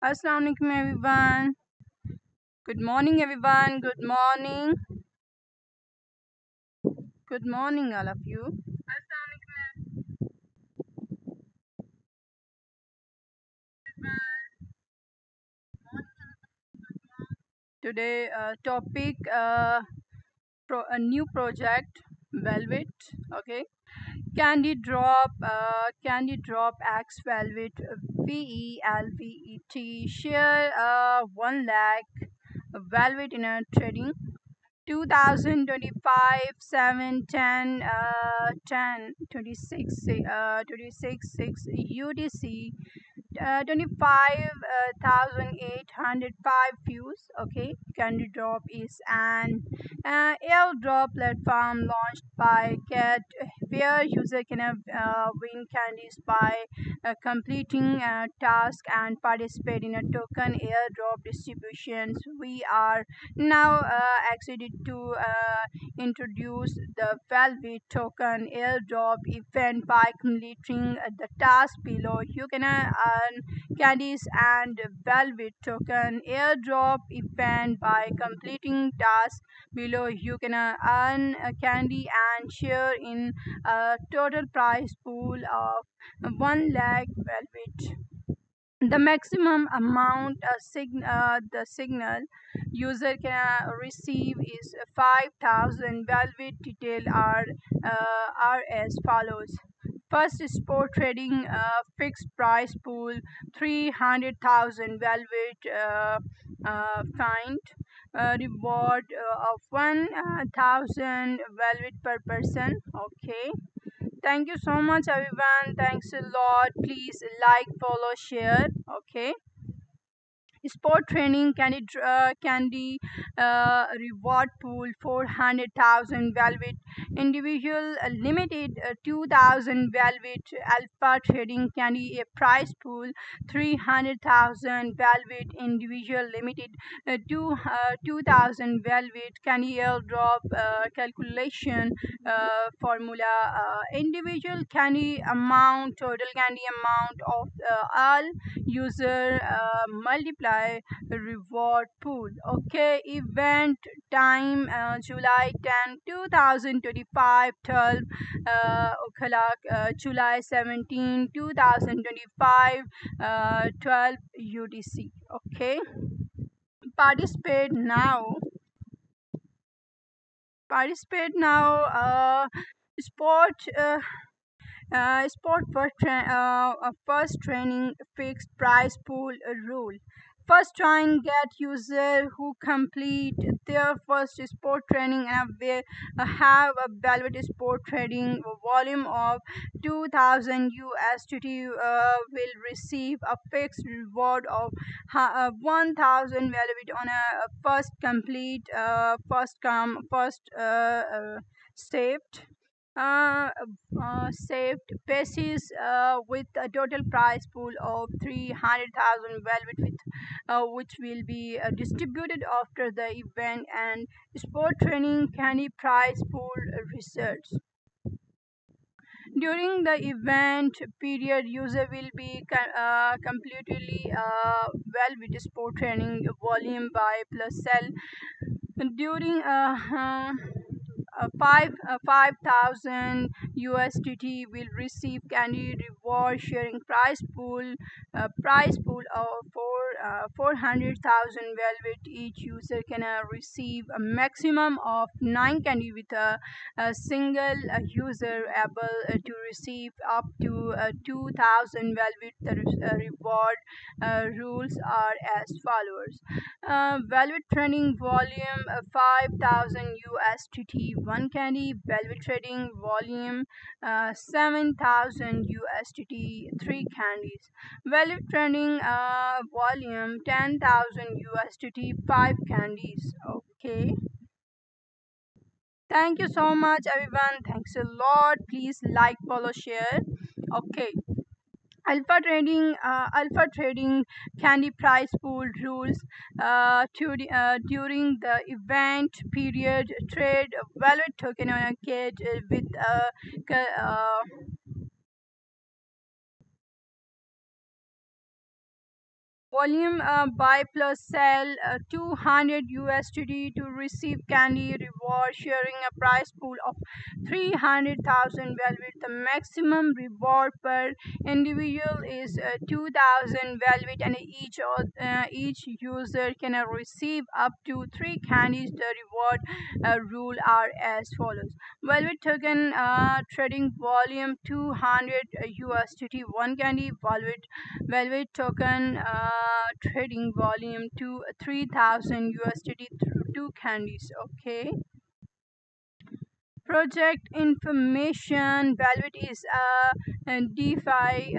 Assalamu alaikum everyone. Good morning everyone. Good morning. Good morning all of you. Today topic a new project Velvet. Okay. Candy Drop X Velvet VELVET share 1 lakh Velvet in a trading 2025 7 10 10 26 6 UTC 25,805 views. Okay, Candy Drop is an airdrop platform launched by Cat where user can win candies by completing a task and participate in a token airdrop distributions. We are now excited to introduce the Velvet token airdrop event by completing the task below. You can earn candies and Velvet token airdrop event by completing tasks below. You can earn a candy and share in a total prize pool of 1 lakh Velvet. The maximum amount the signal user can receive is 5,000. Velvet detail are as follows. First, sport trading fixed price pool 300,000 Velvet find reward of 1,000 Velvet per person. Okay. Thank you so much, everyone. Thanks a lot. Please like, follow, share. Okay. Sport training reward pool 400,000 Velvet individual limited 2,000 Velvet alpha trading candy a prize pool 300,000 Velvet individual limited 2,000 Velvet candy airdrop calculation formula individual candy amount total candy amount of all user multiply reward pool. Okay, event time July 10 2025 12 o'clock July 17 2025 12 UTC. Okay, participate now. Participate now. Sport sport first training fixed price pool rule. First try and get user who complete their first sport training and have a Velvet sport trading volume of 2,000 USDT will receive a fixed reward of 1,000 Velvet on a first complete first come first saved saved basis with a total prize pool of 300,000 Velvet with which will be distributed after the event and sport training candy prize pool research. During the event period, user will be completely Velvet sport training volume by plus cell during 5,000 USDT will receive candy reward sharing prize pool of 400,000 Velvet. Each user can receive a maximum of 9 candy with a single user able to receive up to 2,000 Velvet. The reward rules are as follows. Velvet trading volume 5,000 USDT 1 candy. Velvet trading volume 7,000 USDT 3 candies. Velvet trading volume 10,000 USDT 5 candies. Okay. Thank you so much, everyone. Thanks a lot. Please like, follow, share. Okay. Alpha trading candy price pool rules during the event period trade Velvet token on a kit with volume buy plus sell 200 USD to receive candy reward, sharing a prize pool of 300,000 Velvet. The maximum reward per individual is 2,000 Velvet, and each user can receive up to 3 candies. The reward rule are as follows: Velvet token trading volume 200 USDT 1 candy. Velvet token trading volume to 3,000 USDT 2 candies. Okay. Project information. Velvet is a DeFi,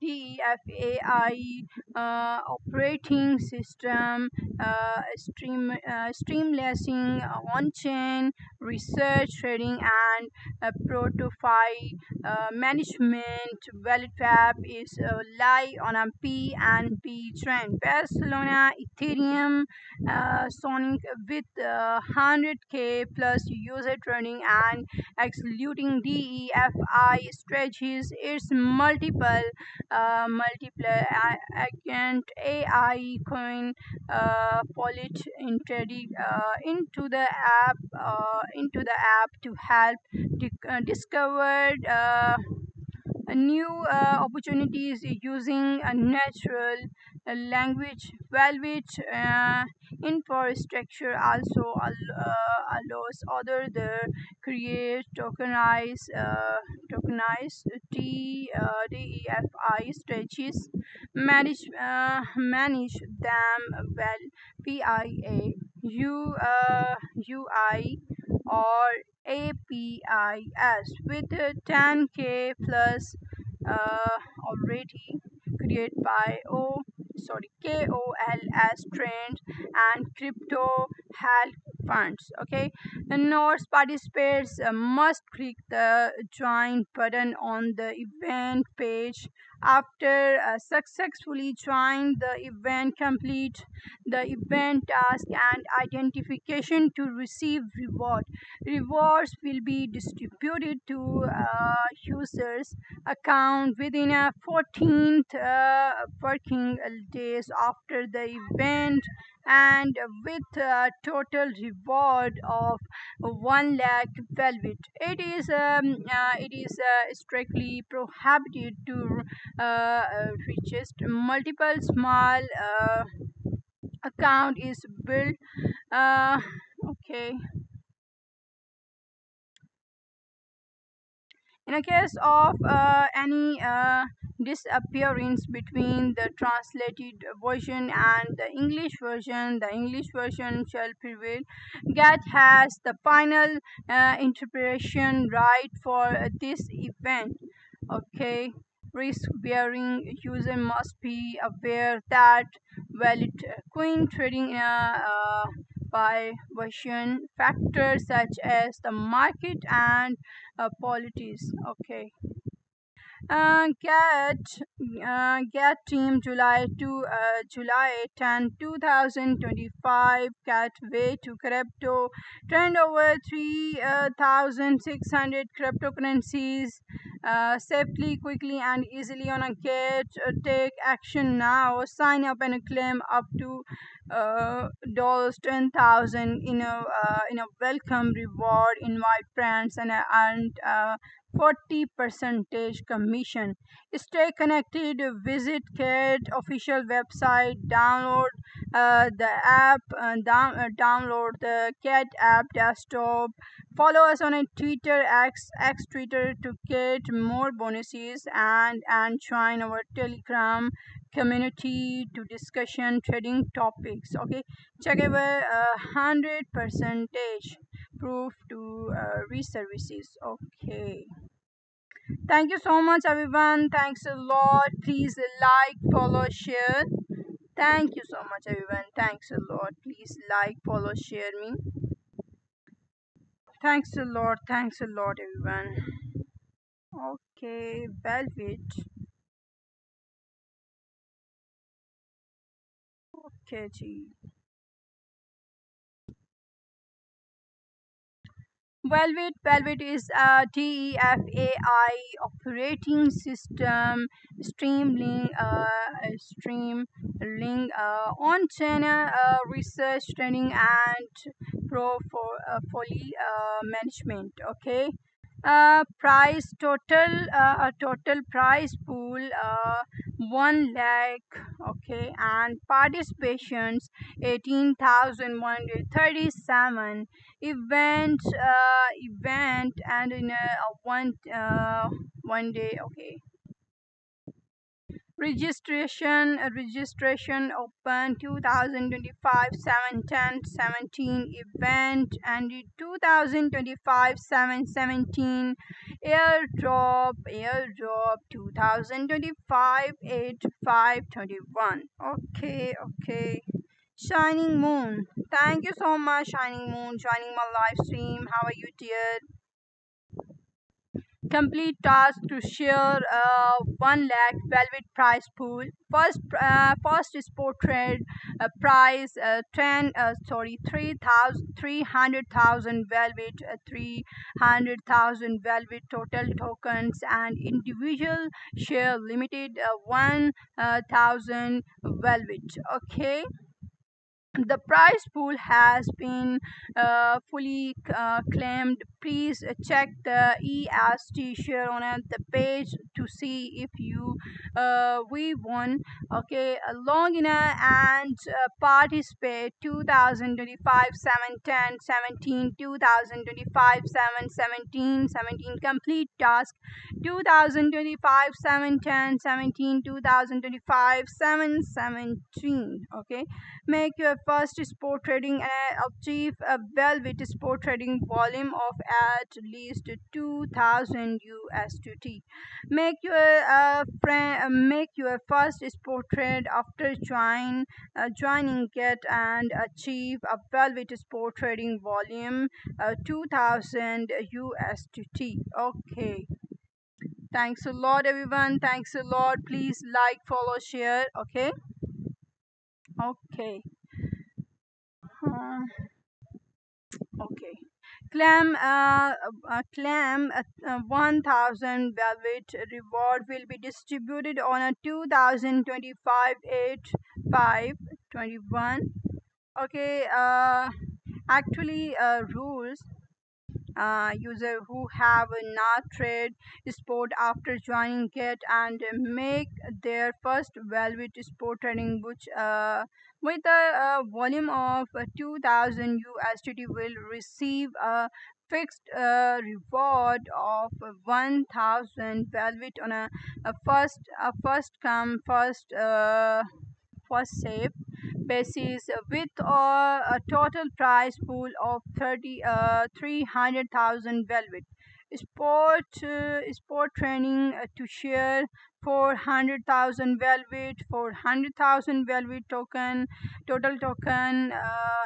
DEFAI operating system, streamlessing on-chain research, trading, and protofy management. Velvet Fab is live on a PNP trend. Barcelona, Ethereum, Sonic with 100K plus user training and excluding DEFI strategies. Its multiple agent AI coin polit into the app to help discover new opportunities using a natural language. Velvet infrastructure also allows other the create tokenized DEFI strategies, manage them well. UI or APIs with 10K plus already created by KOLS trends and crypto health funds. Okay, the nodes participants must click the join button on the event page. After successfully join the event, complete the event task and identification to receive reward. Rewards will be distributed to users account within a 14th working days after the event, and with a total reward of 1 lakh Velvet. It is strictly prohibited to register multiple small account is built. Okay. In a case of any disappearance between the translated version and the English version shall prevail. GAT has the final interpretation right for this event. Okay. Risk bearing user must be aware that valid coin trading by version factors such as the market and politics. Okay. GAT team July 10, 2025. GAT way to crypto trend over 3,600 cryptocurrencies safely, quickly, and easily on a GAT. Take action now. Sign up and claim up to dollars 10,000 in a welcome reward. Invite friends and earn 40 percentage commission. Stay connected. Visit CAT official website. Download the CAT app desktop. Follow us on a Twitter X Twitter to get more bonuses, and join our Telegram community to discussion trading topics. Okay, check our 100 percentage proof to reservices. Okay. Thank you so much, everyone. Thanks a lot. Please like, follow, share. Thank you so much, everyone. Thanks a lot. Please like, follow, share me. Thanks a lot. Thanks a lot, everyone. Okay, Velvet. Okay, ji. Velvet is a DEFAI operating system, streamlining stream link on channel research training and portfolio management. Okay, total price pool 1 lakh. Okay, and participations 18,137. Event and in one day. Okay, registration open 2025 7 10 17 event and 2025 7 17 airdrop 2025 8 5 21. Okay, okay. Shining Moon, thank you so much, Shining Moon, joining my live stream. How are you, dear? Complete task to share 1 lakh velvet prize pool. First is portrait prize 300,000 velvet 300,000 velvet total tokens and individual share limited 1,000 velvet. Okay, the prize pool has been fully claimed. Please check the EST share on the page to see if you we won. Okay, log in and participate 2025 7 10 17 2025 7 17 17 complete task 2025 7 10 17 2025 7 17. Okay, make your first spot trading and achieve a velvet spot trading volume of at least 2000 USDT. Make your first spot trade after joining Get and achieve a velvet spot trading volume 2000 USDT. Okay. Thanks a lot, everyone. Thanks a lot. Please like, follow, share. Okay. Okay. Uh, okay. Claim 1000 velvet reward will be distributed on a 2025 8 5 21. Okay. Actually, rules. User who have not trade sport after joining Get and make their first velvet sport trading which with a volume of 2000 USDT will receive a fixed reward of 1000 velvet on a first come first save basis with a total prize pool of 300,000 velvet. Sport training to share 400,000 velvet, 400,000 velvet token, total token,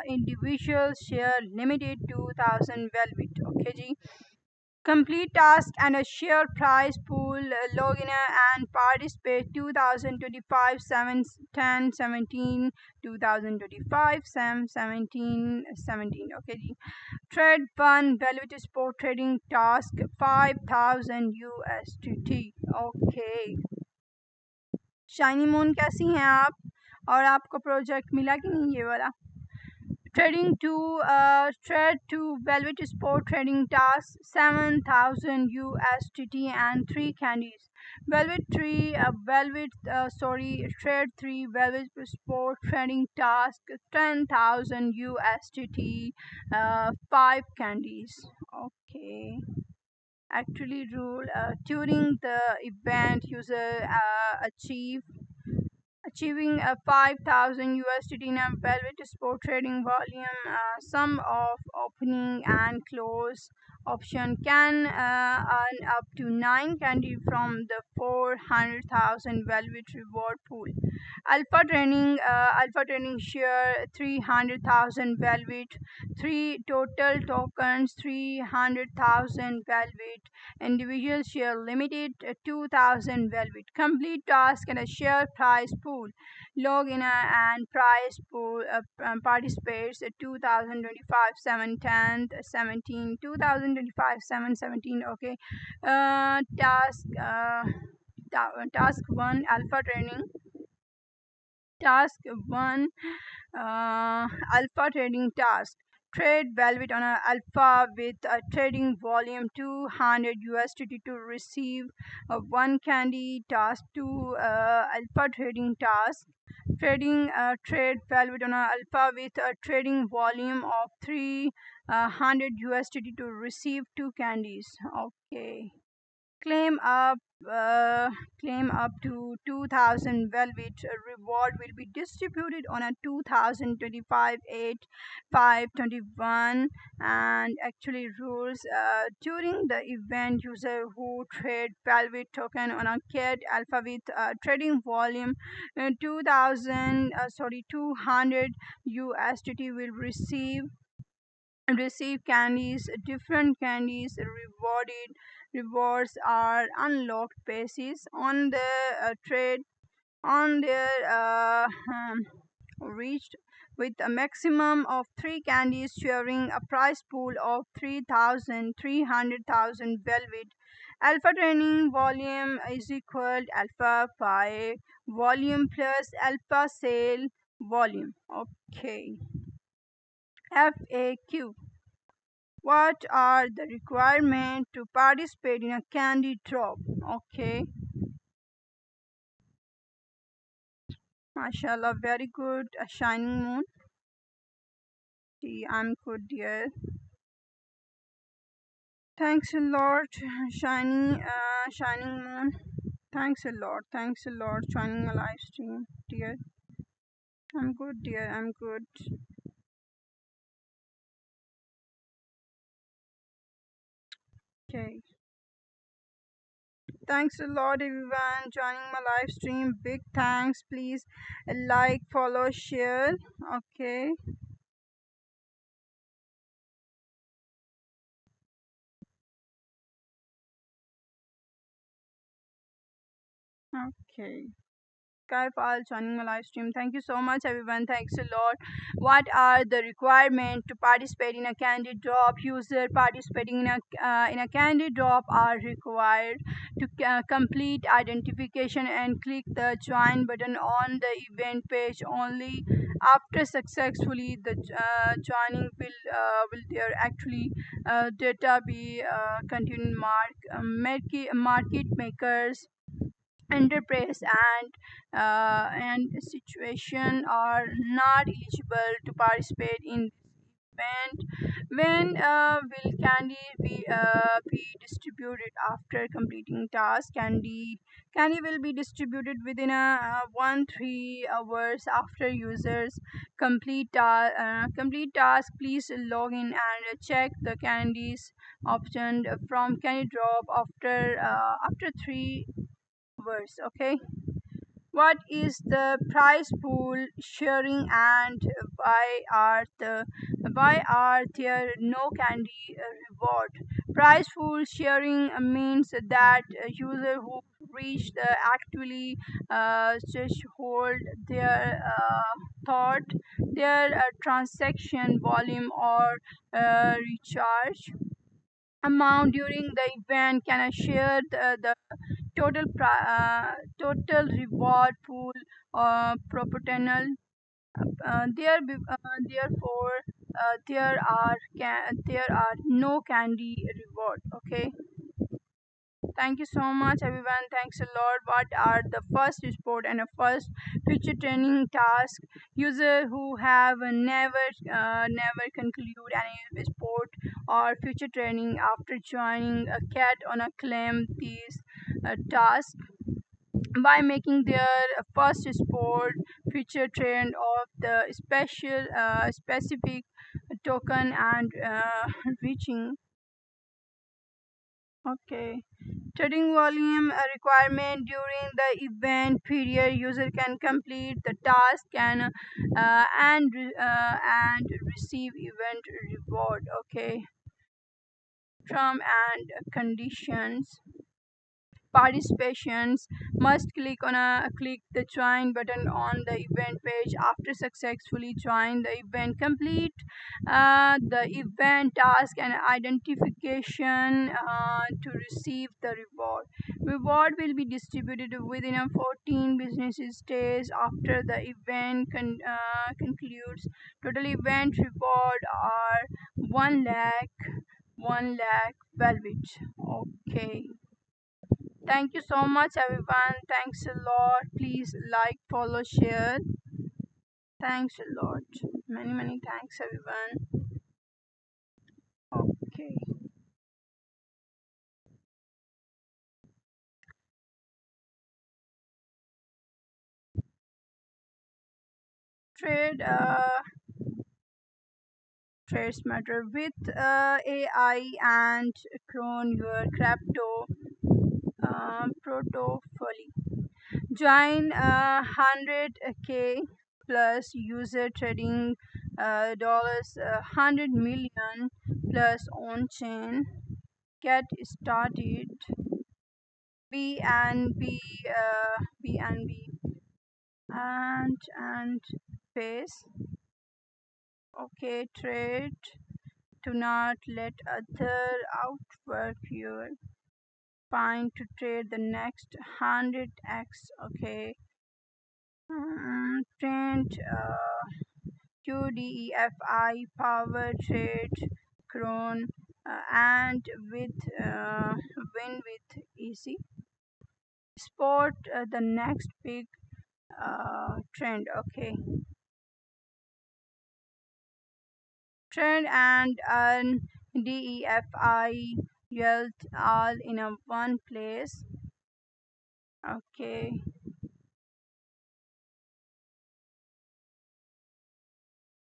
individual share limited 2,000 velvet. Okay, ji. Complete task and a share prize pool login and participate 2025 7 10 17 2025 7 17 17. Okay ji. Trade 1 velvet sport trading task 5000 USDT. Okay. Shiny moon कैसी हैं आप और आपको project मिला कि नहीं ये वाला trade to velvet sport trading task 7,000 USDT and 3 candies. Trade 3 velvet sport trading task 10,000 USDT 5 candies. Okay. Actually rule during the event user achieving a 5,000 USDT in a velvet spot trading volume, sum of opening and close option can earn up to 9 candy from the 400,000 velvet reward pool. Alpha training share 300,000 velvet, 3 total tokens 300,000 velvet, individual share limited 2,000 velvet. Complete task and a share price pool. Log in and price pool participates 2025 7 10 17 2025 7 17. Okay. Task 1 alpha training Task 1, Alpha Trading Task. Trade Velvet on a Alpha with a trading volume 200 USDT to receive one candy. Task 2, Alpha Trading Task. Trade Velvet on a Alpha with a trading volume of 300 USDT to receive two candies. Okay. Claim up uh, claim up to 2000 velvet reward will be distributed on a 2025 8 521. And actually rules, during the event, user who trade velvet token on a cat alpha with trading volume 200 USDT will receive candies. Different candies rewarded rewards are unlocked basis on the trade on their reached, with a maximum of three candies sharing a prize pool of 300,000 velvet. Alpha training volume is equal to alpha 5 volume plus alpha sale volume. Okay. FAQ. What are the requirements to participate in a candy drop? Okay, mashallah, very good. A shining moon. I'm good, dear. Thanks a lot, shining moon. Thanks a lot. Thanks a lot. Joining my live stream, dear. I'm good, dear. I'm good. Okay. Thanks a lot, everyone, joining my live stream. Big thanks. Please like, follow, share. Okay. Okay. Skyfall joining my live stream. Thank you so much, everyone. Thanks a lot. What are the requirements to participate in a candy drop? User participating in a candy drop are required to complete identification and click the join button on the event page. Only after successfully the joining will there actually data be continued. Market makers, enterprise, and situation are not eligible to participate in this event. When will candy be distributed? After completing task, candy will be distributed within a 1 3 hours after users complete task. Please log in and check the candies option from candy drop after 3 hours. Okay. What is the price pool sharing, and why are there no candy reward? Price pool sharing means that a user who reach the actually threshold their thought their transaction volume or recharge amount during the event can share the total reward pool proportional. Therefore, there are no candy reward. Okay. Thank you so much, everyone. Thanks a lot. What are the first sport and a first future training task? User who have never conclude any sport or future training after joining a cat on a claim these tasks by making their first sport future trend of the specific token and reaching. Okay. Trading volume requirement during the event period. User can complete the task and receive event reward. Okay. Term and conditions. Participants must click the join button on the event page after successfully join the event. Complete the event task and identification to receive the reward. Reward will be distributed within a 14 business days after the event concludes. Total event reward are 1 lakh, 1 lakh velvet. Okay. Thank you so much, everyone. Thanks a lot. Please like, follow, share. Thanks a lot. Many, many thanks, everyone. Okay. Trade, trades matter with AI and Cron your crypto portfolio. Join 100k plus user trading dollars 100 million plus on chain. Get started. BNB, BNB, and pace. Okay, trade. Do not let other outwork your fine to trade the next 100x. Okay. Trend QDEFI power trade Cron and with win with easy sport the next big trend. Okay, trend and earn DEFI wealth all in a one place. Okay,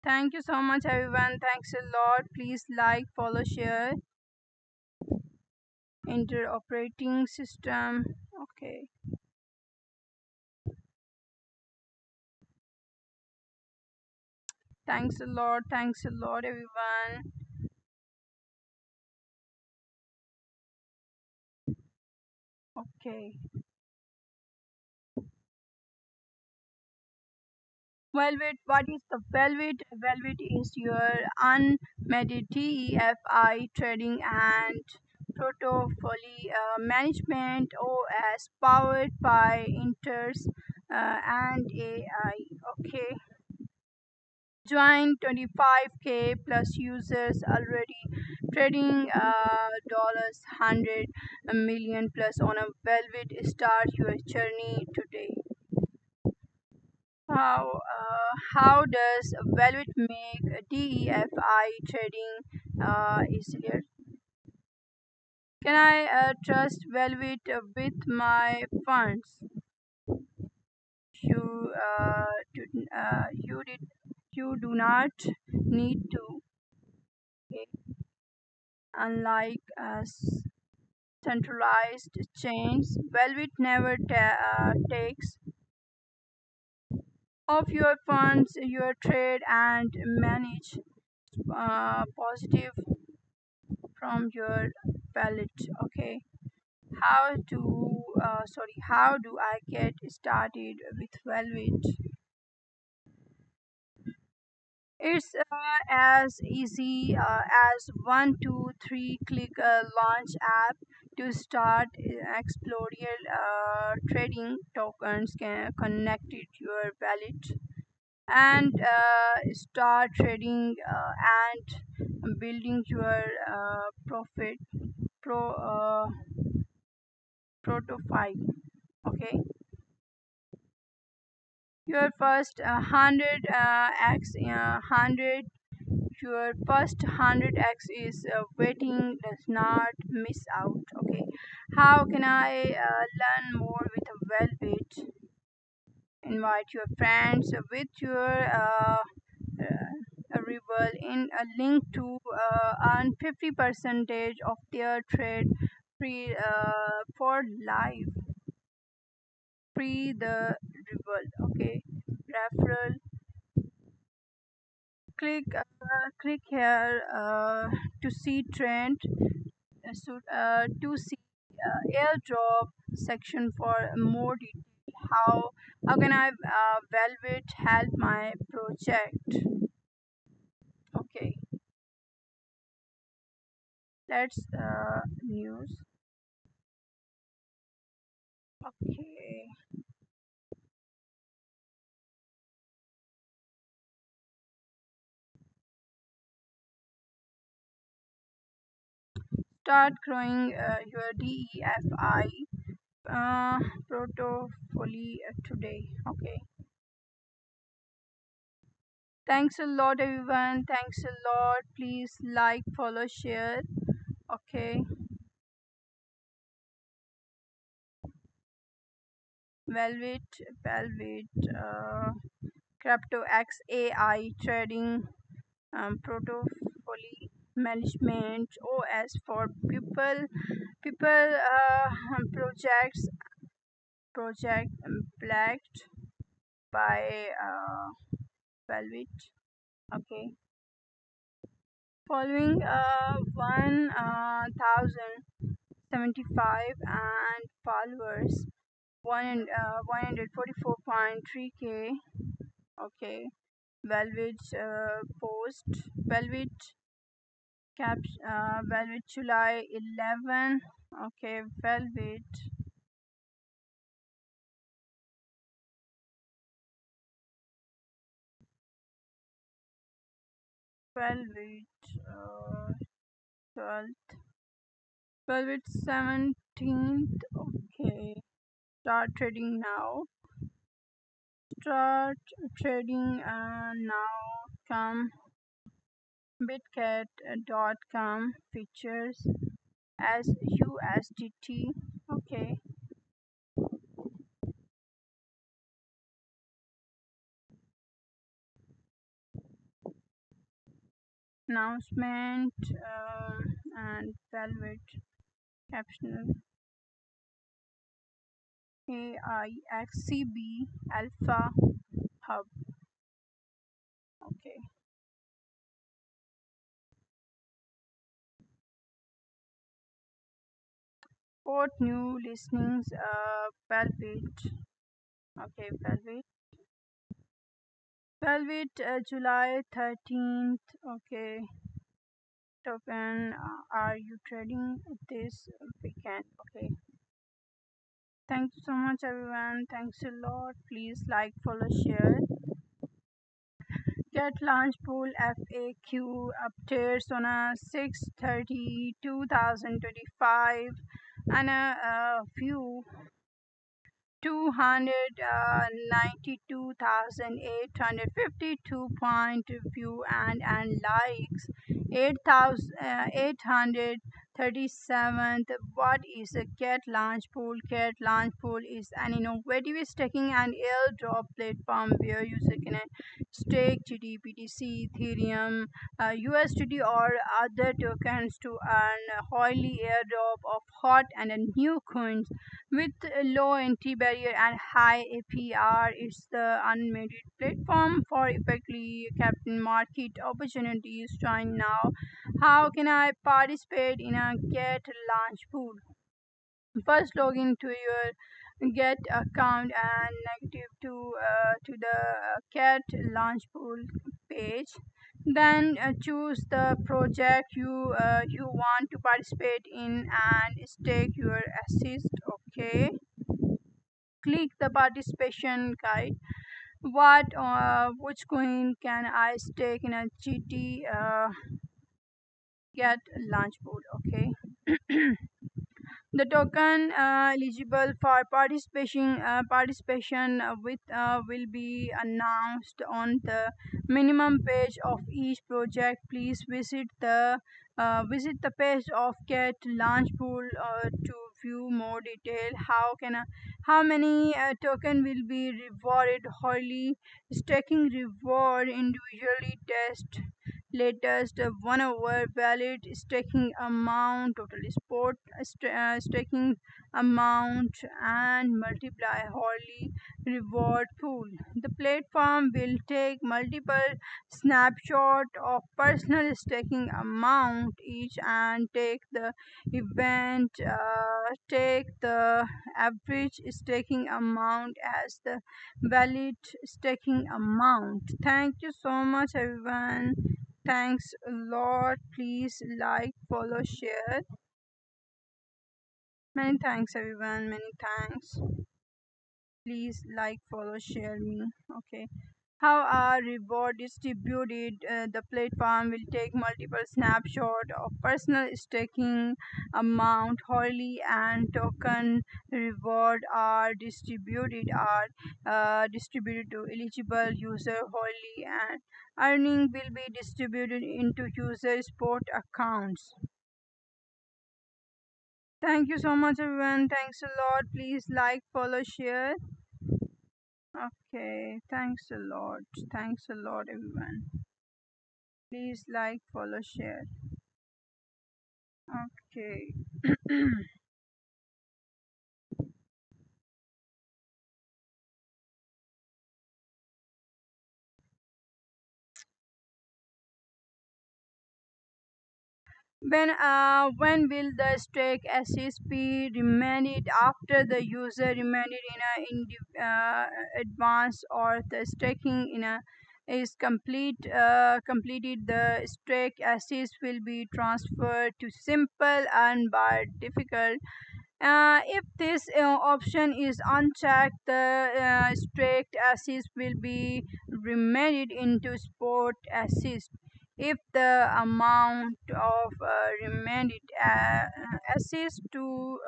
thank you so much, everyone. Thanks a lot. Please like, follow, share. Enter operating system. Okay, thanks a lot. Thanks a lot, everyone. Okay. Velvet, what is the Velvet? Velvet is your unmatched TEFI trading and portfolio management OS powered by Inters and AI. Okay, join 25k plus users already trading dollars 100 million plus on a Velvet. Start your journey today. How does Velvet make DEFI trading easier? Can I trust Velvet with my funds? You you do not need to. Okay? Unlike centralized chains, Velvet never takes of your funds, your trade and manage positive from your wallet. Okay, how do I get started with Velvet? It's as easy as 1 2 3 click a launch app to start exploring trading tokens can connected your wallet and start trading and building your profit pro profile. Okay, your first 100 your first 100x is waiting. Does not miss out. Okay, how can I learn more with a Velvet? Invite your friends with your rebel in a link to earn 50 percentage of their trade free for life. Free the rebel. Okay, referral. Click here to see trend to see airdrop section for more detail. How can I Velvet help my project? Okay, let's news. Okay, start growing your DEFI uh, portfolio today. Okay, thanks a lot, everyone. Thanks a lot. Please like, follow, share. Okay, Velvet, Velvet, Crypto XAI trading, portfolio management OS for people project backed by Velvet. Okay, following 1,075 and followers, 144.3K. Okay, Velvet post, Velvet Velvet July 11. Okay, Velvet 12th, Velvet 17th. Okay, start trading now. Start trading now. Come bitcat.com features as USDT. Okay, announcement and Velvet caption AIXCB Alpha Hub. Okay, port new listings. Velvet. Okay, Velvet July 13th. Okay, token. Are you trading this weekend? Okay. Thank you so much, everyone. Thanks a lot. Please like, follow, share. Get Launch Pool FAQ updates on a 6/30/2025 and a few 292,852 point view and likes 8,837. What is a Cat Launch Pool? Cat Launch Pool is an innovative staking and airdrop platform where users can stake GDPTC, Ethereum, USDT, or other tokens to earn a highly airdrop of hot and new coins with a low entry barrier and high APR. It's the unlimited platform for effectively captain market opportunities. Join now. How can I participate in a Get Launch Pool? First, log into your Get account and negative to the Get Launch Pool page. Then choose the project you want to participate in and stake your assist. Okay, click the participation guide. Which coin can I stake in a GT Get Launch Pool? Okay. The token eligible for participation with will be announced on the minimum page of each project. Please visit the page of Get Launch Pool to view more detail. How many token will be rewarded? Highly staking reward individually test latest 1 hour valid staking amount, total spot staking amount, and multiply hourly reward pool. The platform will take multiple snapshot of personal staking amount each and take the average staking amount as the valid staking amount. Thank you so much, everyone. Thanks a lot. Please like, follow, share. Many thanks, everyone. Many thanks. Please like, follow, share me. Okay. How are reward distributed? The platform will take multiple snapshots of personal staking amount hourly, and token reward are distributed to eligible user hourly, and earning will be distributed into user spot accounts. Thank you so much, everyone. Thanks a lot. Please like, follow, share. Okay, thanks a lot. Thanks a lot, everyone. Please like, follow, share. Okay. When will the stake assist be remanded after the user remanded in advance, or the staking in a is completed? The stake assist will be transferred to simple and by difficult. If this option is unchecked, the strict assist will be remanded into sport assist. If the amount of remanded assist to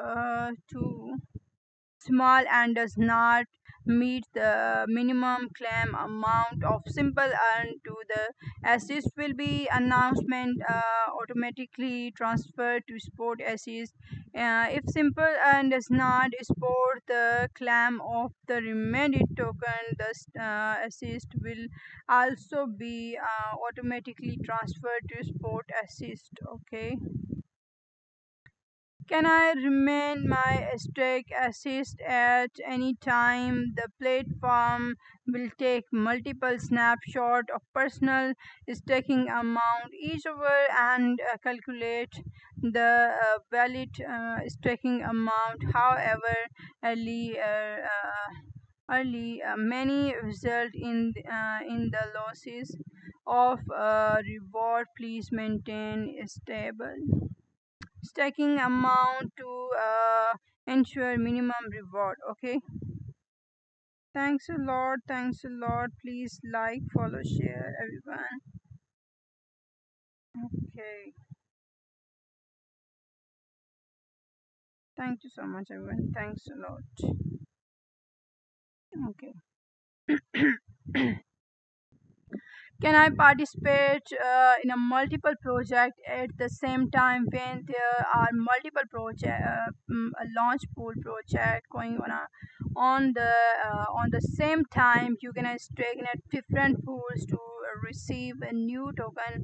small and does not meet the minimum claim amount of simple earn to the assist will be announcement automatically transferred to sport assist. If simple earn does not support the claim of the remaining token, the assist will also be automatically transferred to sport assist. Okay. Can I remain my stake assist at any time? The platform will take multiple snapshots of personal staking amount each hour and calculate the valid staking amount. However, early, uh, many result in the losses of reward. Please maintain stable stacking amount to ensure minimum reward. Okay, thanks a lot. Thanks a lot. Please like, follow, share, everyone. Okay, thank you so much, everyone. Thanks a lot. Okay. Can I participate in a multiple project at the same time when there are multiple a launch pool project going on the same time? You can stake in a different pools to receive a new token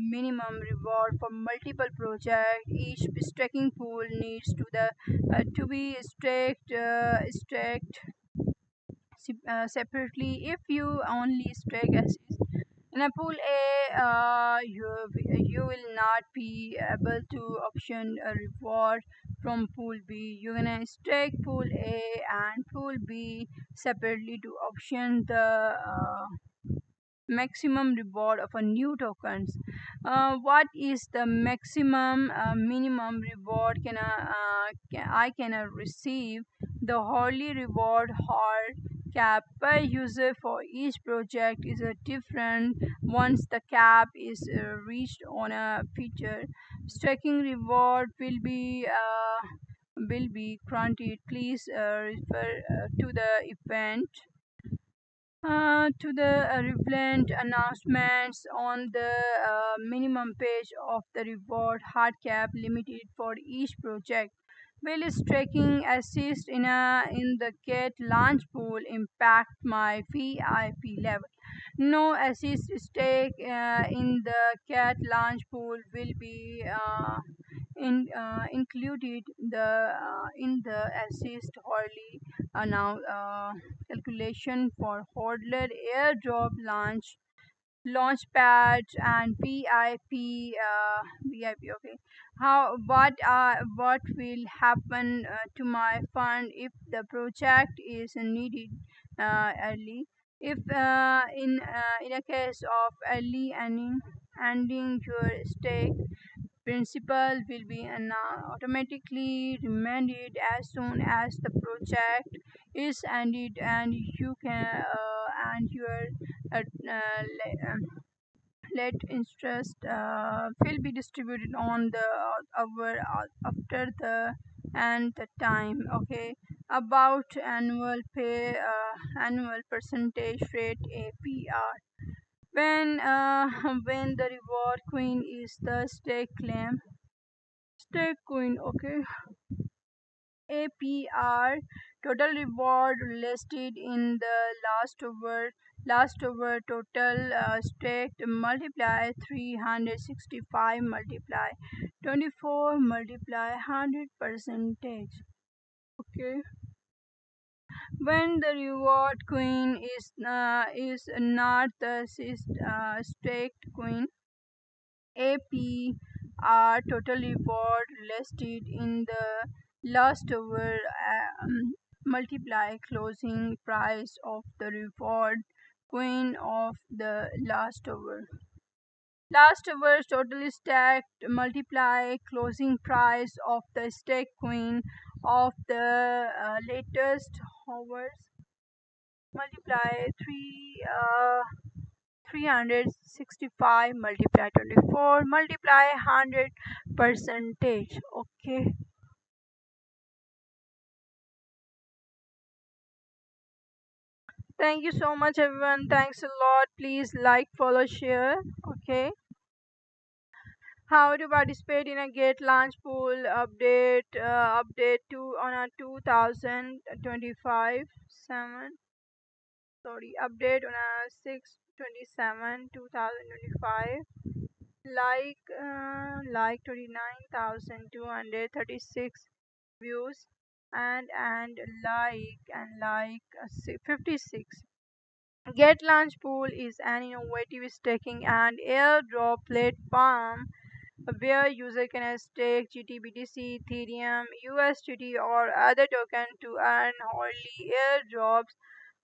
minimum reward for multiple project. Each staking pool needs to be staked separately. If you only stake assets in a pool A, you will not be able to option a reward from pool B. You're gonna stake pool A and pool B separately to option the maximum reward of a new tokens. What is the maximum minimum reward I can receive? The hourly reward hard cap per user for each project is a different once the cap is reached on a feature. Staking reward will be granted. Please refer to the event to the relevant announcements on the minimum page of the reward hard cap limited for each project. Will striking assist in the get launch pool impact my VIP level? No assist stake in the cat launch pool will be included in the assist hourly now calculation for hodler airdrop launch pads and VIP. Okay, what will happen to my fund if the project is needed early? If in a case of early ending your stake, principal will be automatically remanded as soon as the project is ended, and you can and your uh, uh, let interest will be distributed on the hour after the and the time. Okay, about annual percentage rate APR. When the reward queen is the stake queen. Okay, APR, total reward listed in the last over total staked multiply 365 multiply 24 multiply 100 percentage. Okay, when the reward queen is not the staked queen, APR, total reward listed in the last over multiply closing price of the reward queen of the last over totally stacked multiply closing price of the stake queen of the latest hours multiply 365 multiply 24 multiply 100 percentage. Okay, thank you so much everyone, thanks a lot, please like, follow, share. Okay, how to participate in a get launch pool update to on a 2025 7 sorry update on a 6/27 2025, like 29,236 views, and 56. Get Launch Pool is an innovative staking and airdrop platform where user can stake GTBTC, Ethereum, USDT, or other token to earn hourly airdrops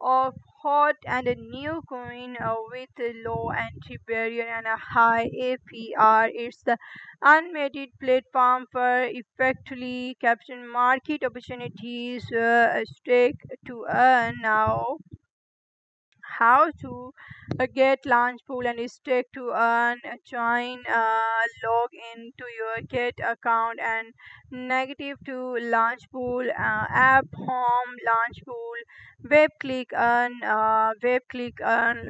of hot and a new coin with a low entry barrier and a high APR. It's the unmated platform for effectively capturing market opportunities. Stake to earn now. How to get launch pool and stake to earn, join, log into your get account and negative to launch pool app home launch pool web click earn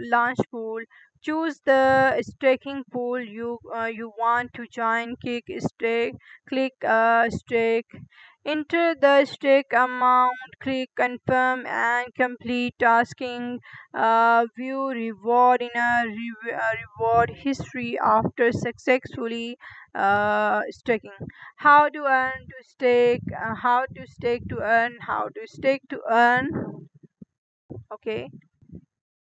launch pool, choose the staking pool you want to join, click stake, enter the stake amount, click confirm and complete tasking, view reward in a reward history after successfully staking. How to earn to stake, how to stake to earn, how to stake to earn. Okay,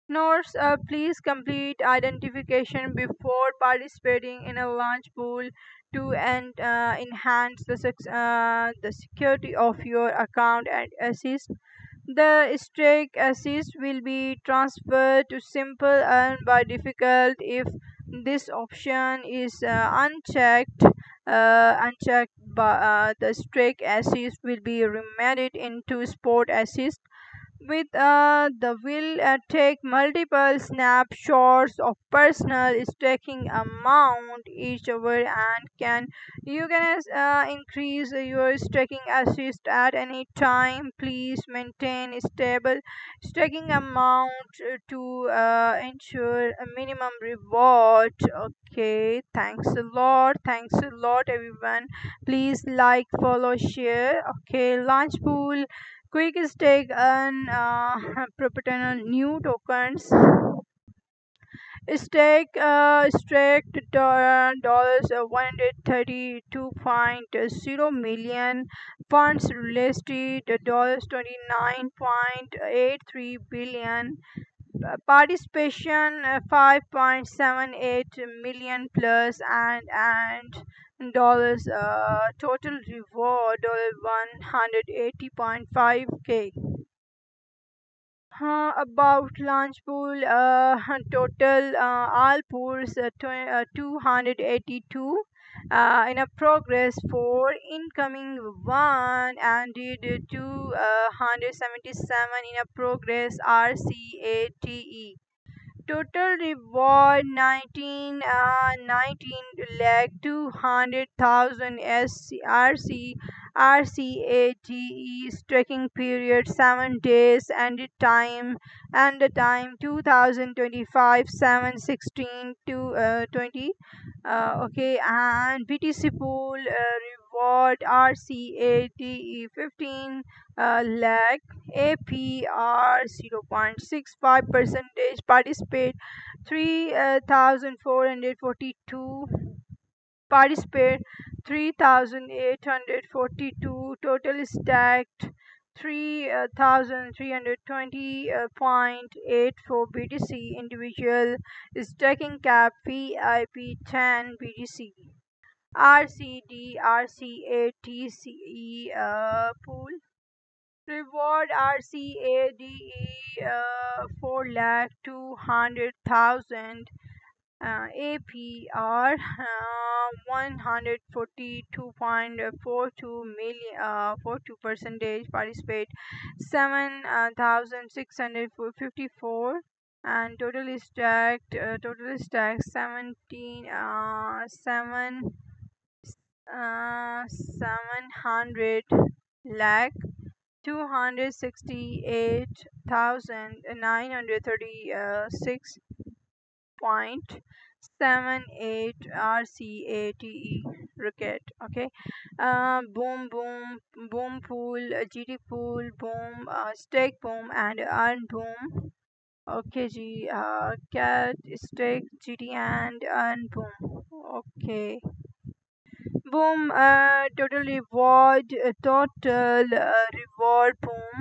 notes, please complete identification before participating in a launch pool to enhance the security of your account and assist. The stake assist will be transferred to simple earn by difficult if this option is unchecked. The stake assist will be remanded into sport assist with the will take multiple snapshots of personal staking amount each hour, and you can increase your staking assist at any time. Please maintain a stable staking amount to ensure a minimum reward. Okay, thanks a lot everyone, please like, follow, share. Okay, launch pool quick stake and proprietary new tokens. Staked dollars 132.0 million. Funds listed dollars 29.83 billion. Participation 5.78 million plus, and dollars total reward dollar 180.5K. About launch pool, total all pools 282 in a progress for incoming one, and did 277 in a progress RCATE. Total reward 19 lakh 200,000 SRC RCAGE, tracking period 7 days, and the time 2025 7/16 to 20. Okay, and BTC pool reward RCADE 15 lakh, APR 0.65 percentage, participate 3,442, participate 3,842, total stacked 3,320.84 BTC, individual stacking cap VIP 10 BTC. RCD RCATCE pool reward RCADE 4 lakh 200,000, APR 142.42 million, 42 percentage, participate 7,654, and total stacked 17 700 lakh 268,936.78 RCATE rocket. Okay, boom boom boom pool, GT pool boom, stake boom, and earn boom. Okay, cat stake GT and earn boom. Okay. Boom, total reward boom,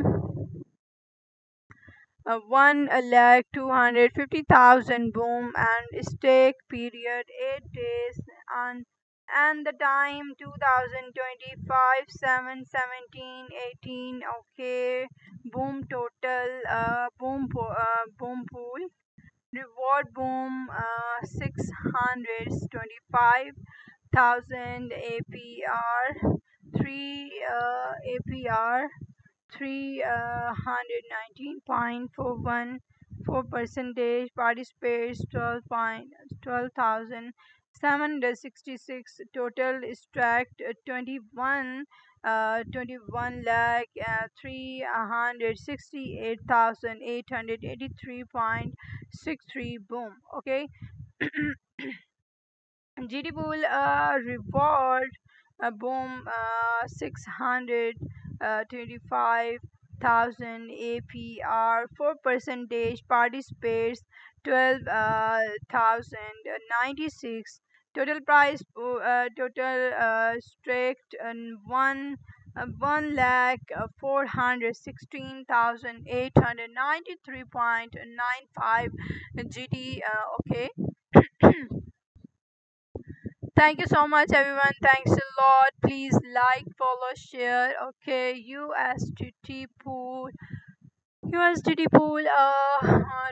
1 lakh 250,000 boom, and stake period 8 days, and the time 2025 7/17/18. Okay, boom total boom pool reward boom 625,000, APR 319.41 percentage, participates 12,766, total stacked 21 lakh 368,883.63 boom. Okay. GD pool reward boom 625,000, APR 4 percentage, participates 12,096, total price total staked 1 lakh 416,893.95 GD. Okay. Thank you so much, everyone. Thanks a lot. Please like, follow, share. Okay, USDT pool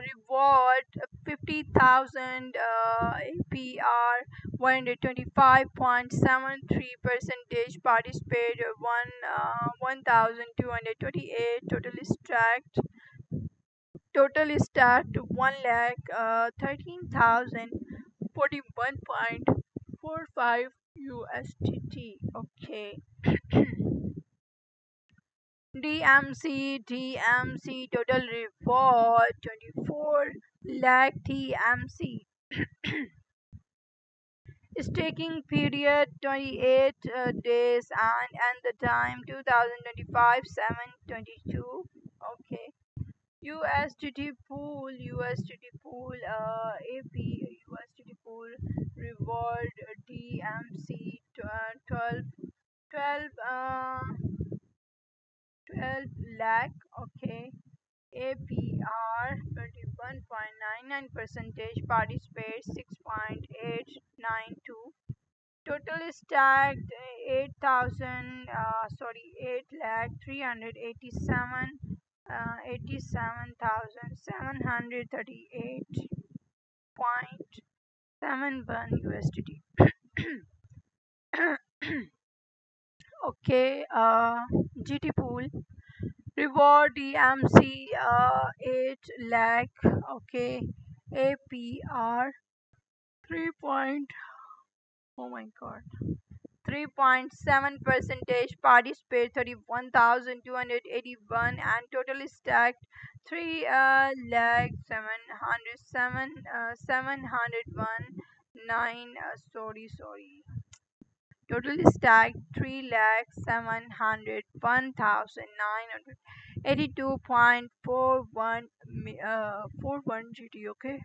reward 50,000, APR 125.73 percentage, participate 1,228, total stacked 1 lakh 13,041.45 USDT. Okay. DMC total reward 24 lakh TMC. Staking period 28 days, and the time 2025 7/22. Okay. USDT pool, AP, USDT pool, reward, DMC, 12, 12, 12 lakh, okay. APR 21.99 percentage, participate 6.892. Total is stacked 8,000, 8 lakh 87,738.71 USDT. Okay, GT pool reward DMC 8 lakh, okay. APR 3 point, oh my god, 3.7 percentage, participate 31,281, and totally stacked 3 lakh 701 9, totally stacked 3 lakh 701,982.41 41 GT. Okay,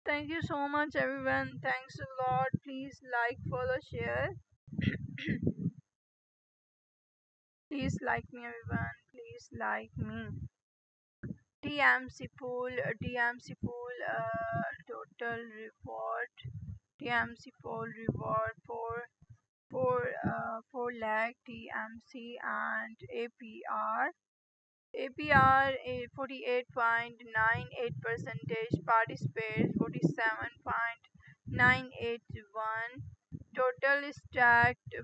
thank you so much everyone, thanks a lot, please like, follow, share. Please like me everyone, please like me. DMC pool, total reward, DMC pool reward for 4 lakh DMC, and APR 48.98 percentage, participate 47.981. Total is stacked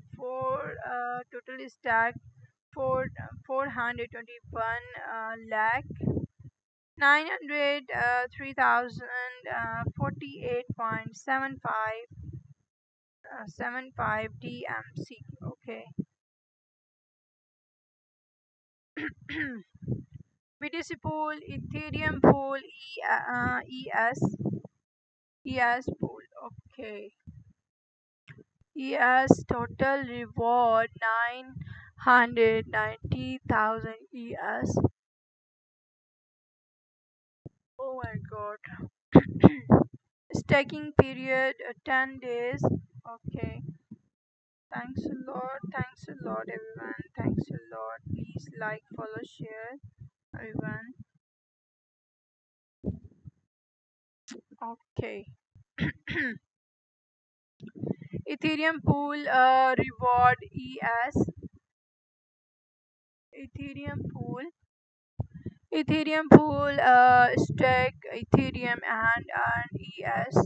421 lakh 903,048.75 DMC. Okay. BTC pool, Ethereum pool, ES pool. Okay. ES total reward 990,000 ES. Oh my god. Staking period 10 days. Okay. Thanks a lot everyone, thanks a lot, please like, follow, share everyone. Okay. Ethereum pool reward ES. Ethereum pool, stake Ethereum and earn ES.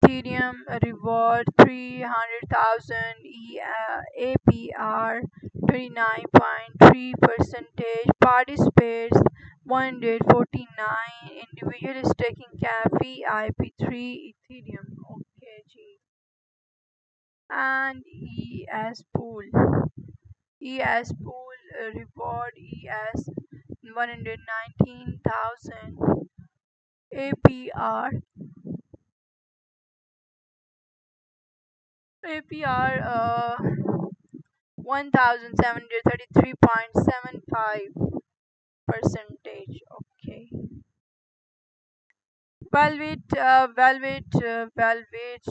Ethereum reward 300,000 APR 29.3 percentage, participates 149, individual staking cap VIP3 Ethereum. Okay, G. And ES pool reward ES 119,000 APR 1,733.75 percentage. Okay. Velvet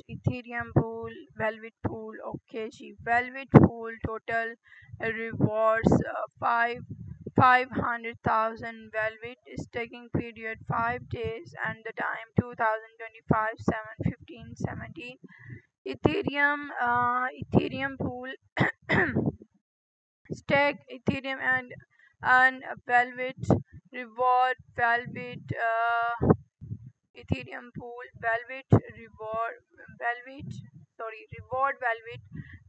Ethereum pool, Velvet pool. Okay, ji. Velvet pool total rewards 500,000 Velvet, staking period 5 days, and the time 2025 7/15/17. Ethereum pool stake Ethereum and Velvet reward Velvet. Ethereum pool reward Velvet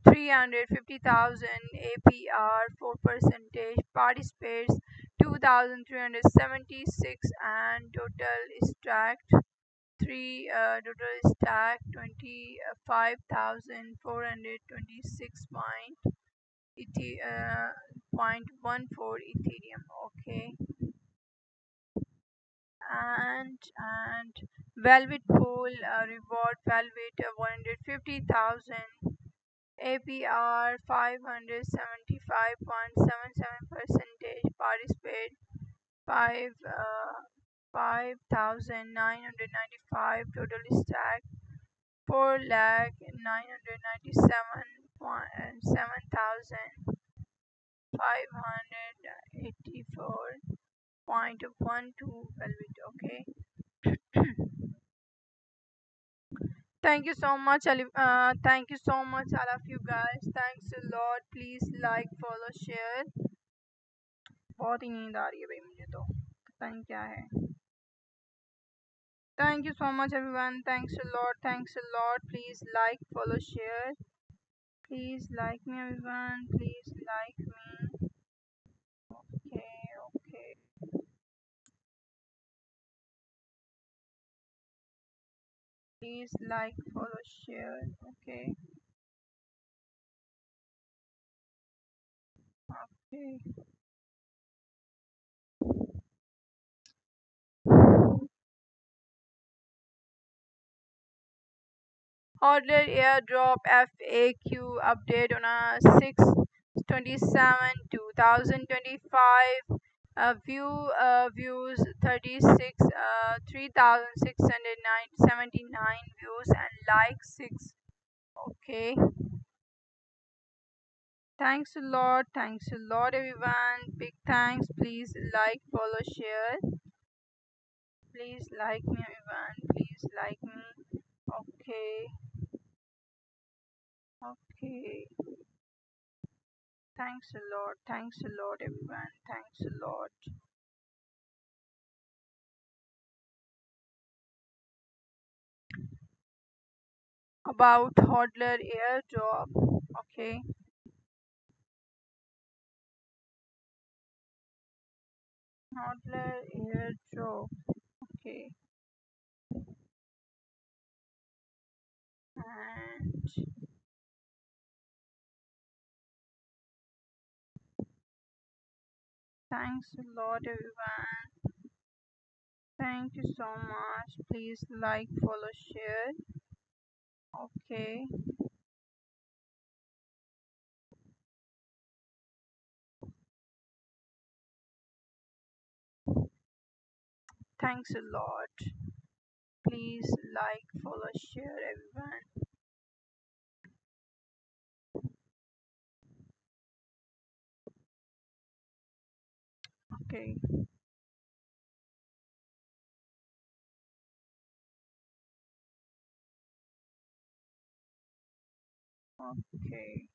350,000 APR 4 percentage, participates 2,376, and total is stacked 25,426 point 14 Ethereum. Okay. And Velvet pool reward Velvet 150,000 APR 575.77% participate 5,995 total stack 4,997,584.12 velvet. Okay. Thank you so much, thank you so much, all of you guys. Thanks a lot. Please like, follow, share. बहुत ही नींद आ रही है भाई मुझे तो, पता नहीं क्या है. Thank you so much, everyone. Thanks a lot. Thanks a lot. Please like, follow, share. Please like me, everyone. Please like me. Okay, okay. Please like, follow, share. Okay, okay. Hodler airdrop FAQ update on a 6/27 2025. Views 36 3,679 views and likes 6. Okay. Thanks a lot. Thanks a lot, everyone. Big thanks. Please like, follow, share. Please like me, everyone. Please like me. Okay. Okay. Thanks a lot. Thanks a lot, everyone. Thanks a lot. About Hodler airdrop. Okay. Hodler airdrop. Okay. And thanks a lot, everyone. Thank you so much. Please like, follow, share. Okay. Thanks a lot. Please like, follow, share, everyone. Okay. Okay.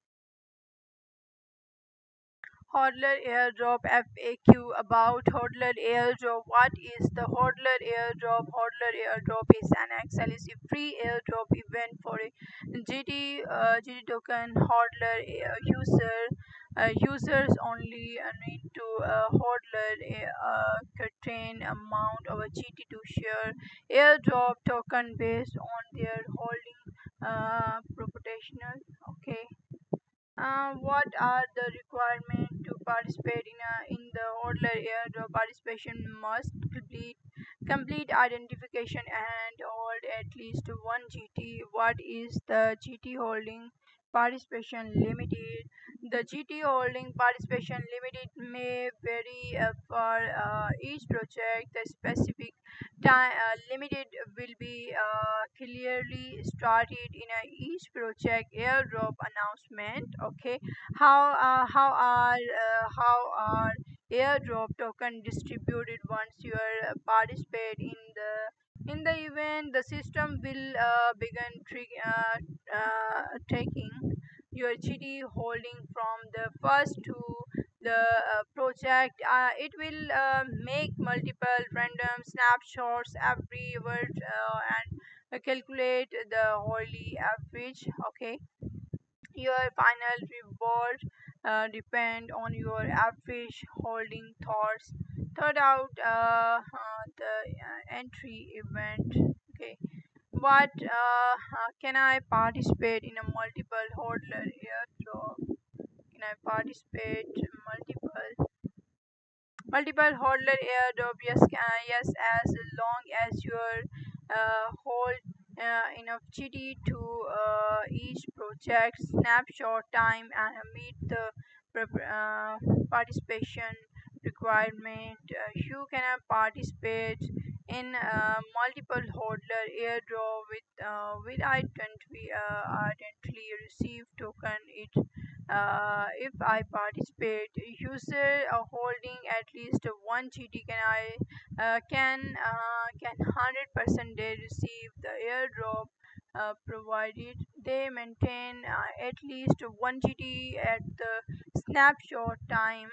Hodler airdrop FAQ about Hodler airdrop. What is the Hodler airdrop? Hodler airdrop is an exclusive free airdrop event for a GT token Hodler users only need to Hodler a certain amount of GT to share airdrop token based on their holding proportional. Okay. What are the requirements to participate in the Hodler airdrop? Participation must complete identification and hold at least one GT. What is the GT holding participation limited? The GT holding participation limited may vary for each project. The specific time limited will be clearly started in each project airdrop announcement. Okay. How are airdrop token distributed once you participate in the event? The system will begin taking your GT holding from the first to the project. It will make multiple random snapshots every word and calculate the hourly average. Okay. Your final reward depend on your average holding thoughts thought out the entry event. Okay. What can I participate in a multiple hodler airdrop? Can I participate multiple hodler airdrop? Yes, yes, as long as you hold enough GT to each project snapshot time and meet the participation requirement. You can participate in multiple hodler airdrop with identically receive token. If I participate, user holding at least one GT can 100% they receive the airdrop, provided they maintain at least one GT at the snapshot time.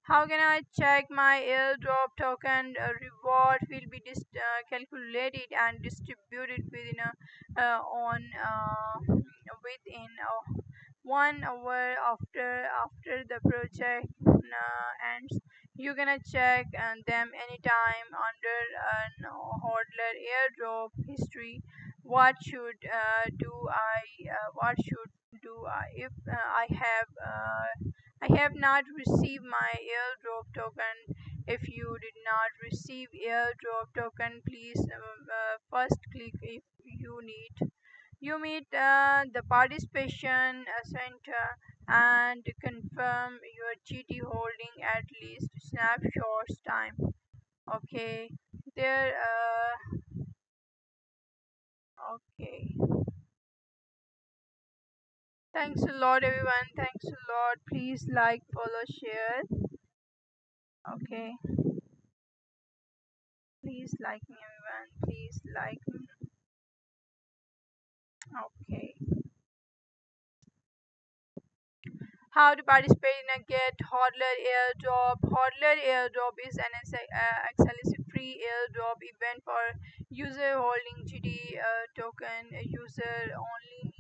How can I check my airdrop token? Reward will be calculated and distributed within 1 hour after the project ends. You can check them anytime under hodler airdrop history. What should do I if I have not received my airdrop token? If you did not receive airdrop token, please first click if you need. You meet the participation center and confirm your GT holding at least snapshots time. Okay, there. Okay. Thanks a lot, everyone. Thanks a lot. Please like, follow, share. Okay. Please like me, everyone. Please like me. Okay. How to participate in a Get Hodler airdrop. Hodler airdrop is an exclusive free airdrop event for user holding GD token. A user only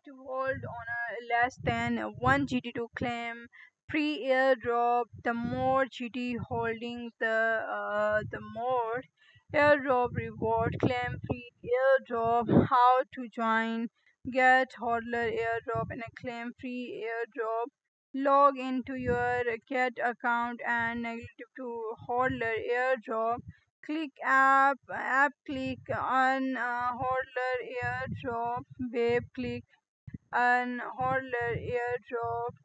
to hold on a less than 1 GT to claim free airdrop. The more GT holding, the more airdrop reward. Claim free airdrop. How to join Get Hodler airdrop and claim free airdrop. Log into your Get account and negative to Hodler airdrop. Click click on Hodler airdrop. Web click on Hodler airdrop.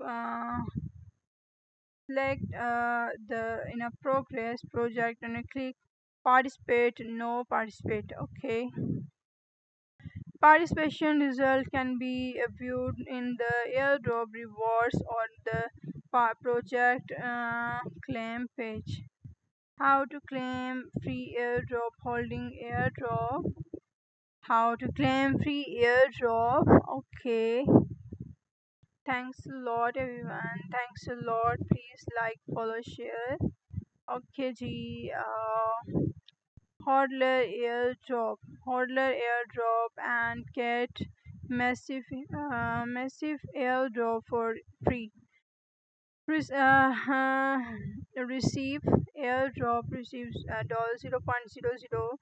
Select the in a progress project and click participate. No participate. Okay. Participation result can be viewed in the airdrop rewards on the project claim page. How to claim free airdrop holding airdrop. How to claim free airdrop. Okay. Thanks a lot, everyone. Thanks a lot. Please like, follow, share. Okay, ji. Hodler airdrop. Hodler airdrop and get massive airdrop for free. Receive airdrop receives $0.00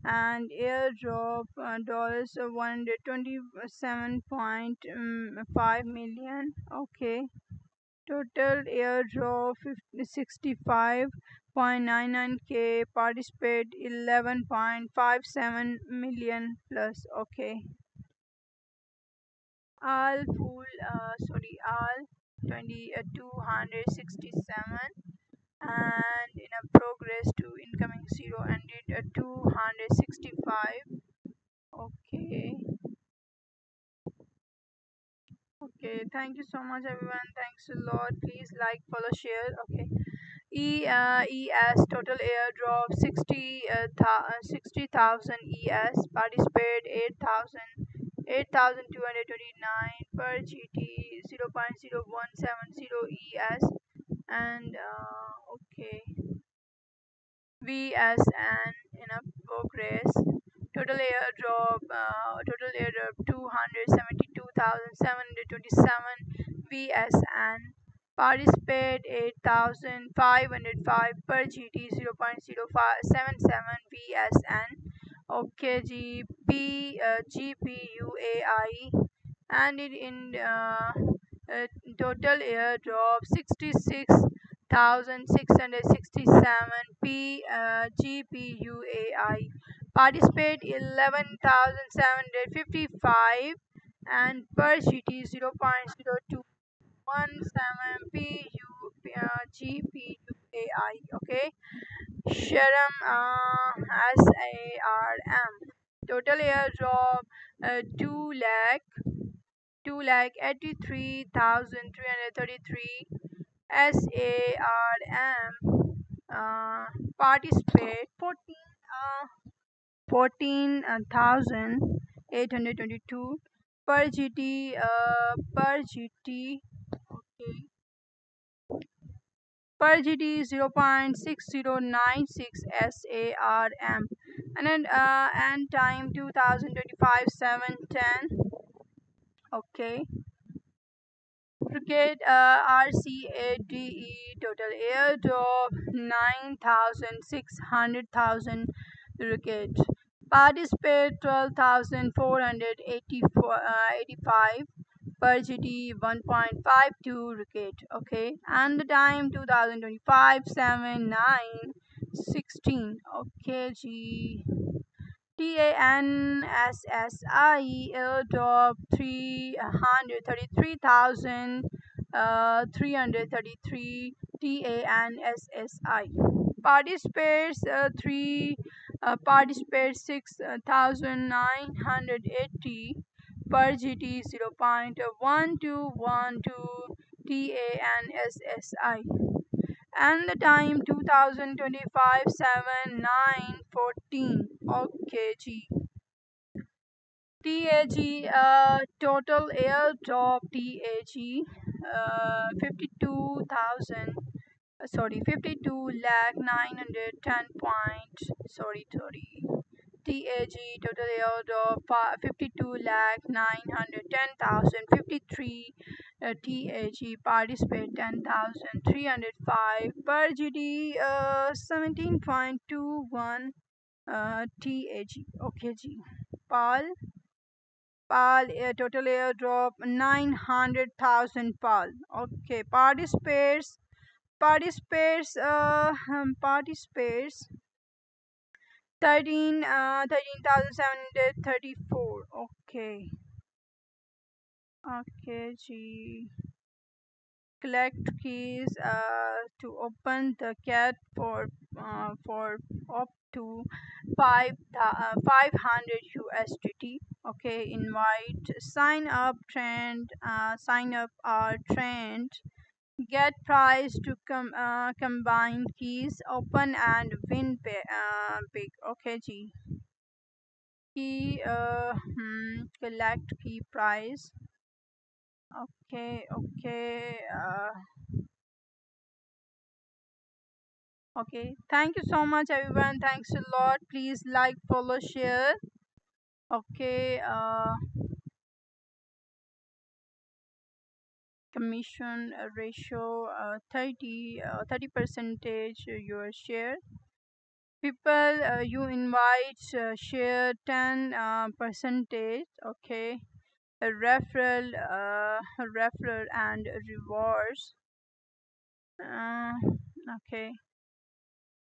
and airdrop dollars 127.5 million. Okay, total airdrop 65.99k, participate 11.57 million plus. Okay, all 267 and in a progress to incoming zero ended at 265. Okay. Okay, thank you so much, everyone. Thanks a lot. Please like, follow, share. Okay. ES total airdrop 60,000 ES, participate 8,229 per GT 0.0170 ES. And okay, VSN in a progress. Total airdrop 272,727 VSN. Participate 8,505 per GT 0.0577 VSN. Okay, GPUAI and it in total airdrop 66,667 GPUAI. Participate 11,755 and per GT 0.0217 GPUAI. Okay, Sharam SARM. Total airdrop 2 lakh 83,333 SARM. Participate 14,822 per GT. Okay, per GT 0.6096 SARM, and time 2025 7:10. Okay. Cricket RCADE total airdrop 9,600,000 cricket. Participate 12,485 per GT 1.52 cricket. Okay, and the time 2025 7 9 16. Okay, G. TANSSI airdrop 333,333 TANSSI. Participates 6,980 per GT 0.1212 TANSSI, and the time 2025 7 9 14. Okay, G. TAG total airdrop TAG 52,000, sorry, 52 lakh 910 point, sorry, TAG total airdrop 52 lakh 910,053 TAG. Participate 10,305 per GD 17.21 TAG. Okay, G. PAL total airdrop 900,000 PAL. Okay, participates 13,734. Okay, okay, G. Collect keys to open the cat for up to 500 USDT. Okay, invite, sign up our trend, get prize to combine keys, open and win big. Okay, G. Key collect key prize. Okay, thank you so much everyone. Thanks a lot. Please like, follow, share. Okay, commission ratio 30 percentage your share. People you invite share 10 percentage. Okay, a referral and rewards. Okay,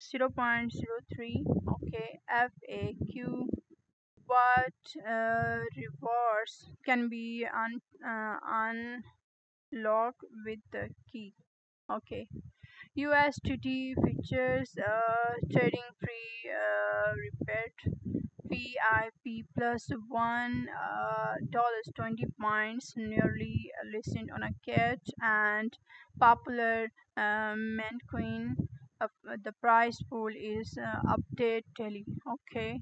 0.03. Okay, FAQ. What rewards can be unlocked with the key? Okay, USDT features trading free rebate, VIP plus $1 $20 nearly listed on a cat, and popular Manqueen. The price pool is update daily. Okay,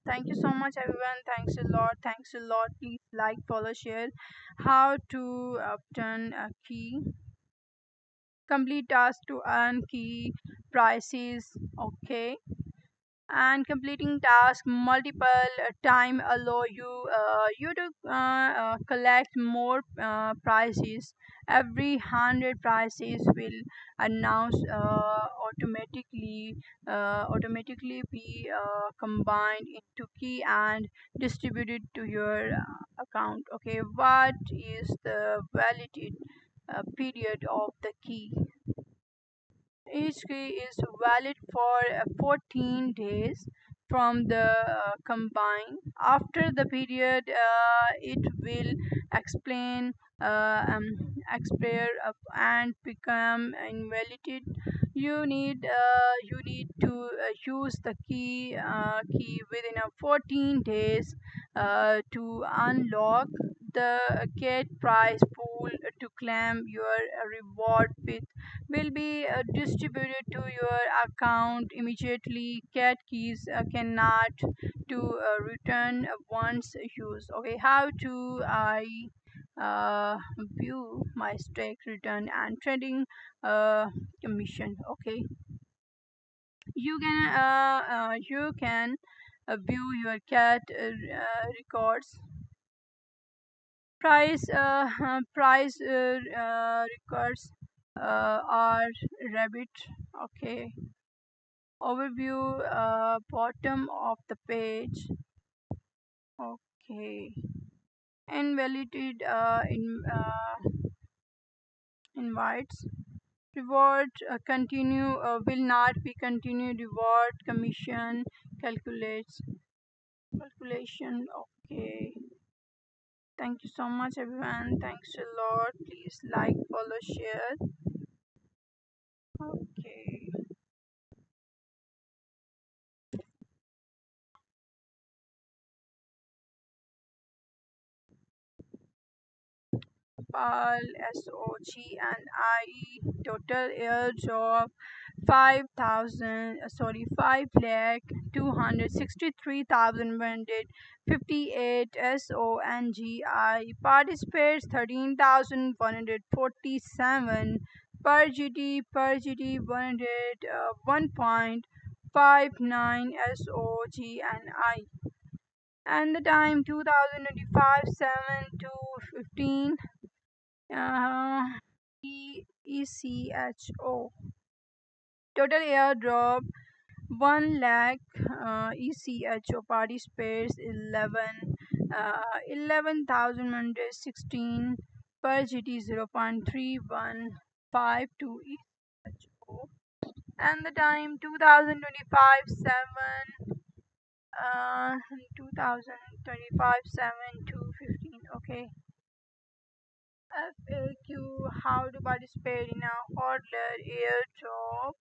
thank you so much everyone. Thanks a lot. Please like, follow, share. How to obtain a key? Complete task to earn key prices. Okay, and completing task multiple time allow you to collect more prizes. Every 100 prizes will announce automatically be combined into key and distributed to your account. Okay, what is the validity period of the key? Each key is valid for 14 days. from the combine. After the period, it will explain expire and become invalid. You need to use the key within a 14 days to unlock the get prize pool to claim your reward with will be distributed to your account immediately. Cat keys cannot to return once used. Okay, how to I view my stake return and trading uh, commission? Okay, you can view your cat records. Price records are rabbit. Okay, overview, bottom of the page. Okay, invalidated invites. Reward continue will not be continued. Reward commission calculates calculation. Okay, thank you so much everyone. Thanks a lot. Please like, follow, share. Okay. PAL, SOG and IE total airdrop 5,000 sorry 5 lakh 263,158 SONGI participates 13,147 per GT 1.59 SOG and I, and the time 2025 7 to 15 ECHO. Total airdrop 1 lakh ECHO participates 11,116 per GT 0.3152 ECHO, and the time 2025 7 uh 2025 7 to 15. Okay, FAQ, how to participate in a hodler airdrop.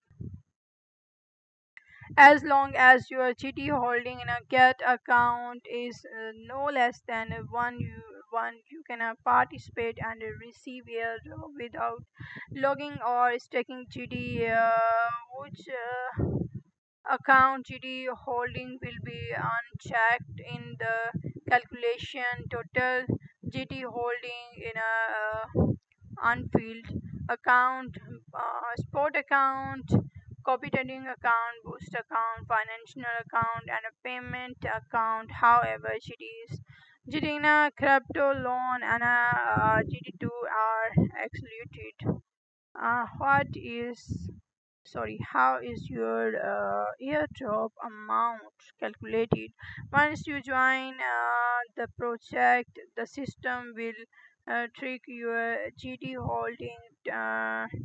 As long as your GT holding in a get account is no less than one, you can participate and receive airdrop without logging or staking GT, which account GT holding will be unchecked in the calculation. Total GT holding in a unfilled account, sport account, copy trading account, boost account, financial account, and a payment account. However, GT crypto loan and GT2 are excluded. What is sorry how is your airdrop amount calculated? Once you join the project, the system will trick your GT holding,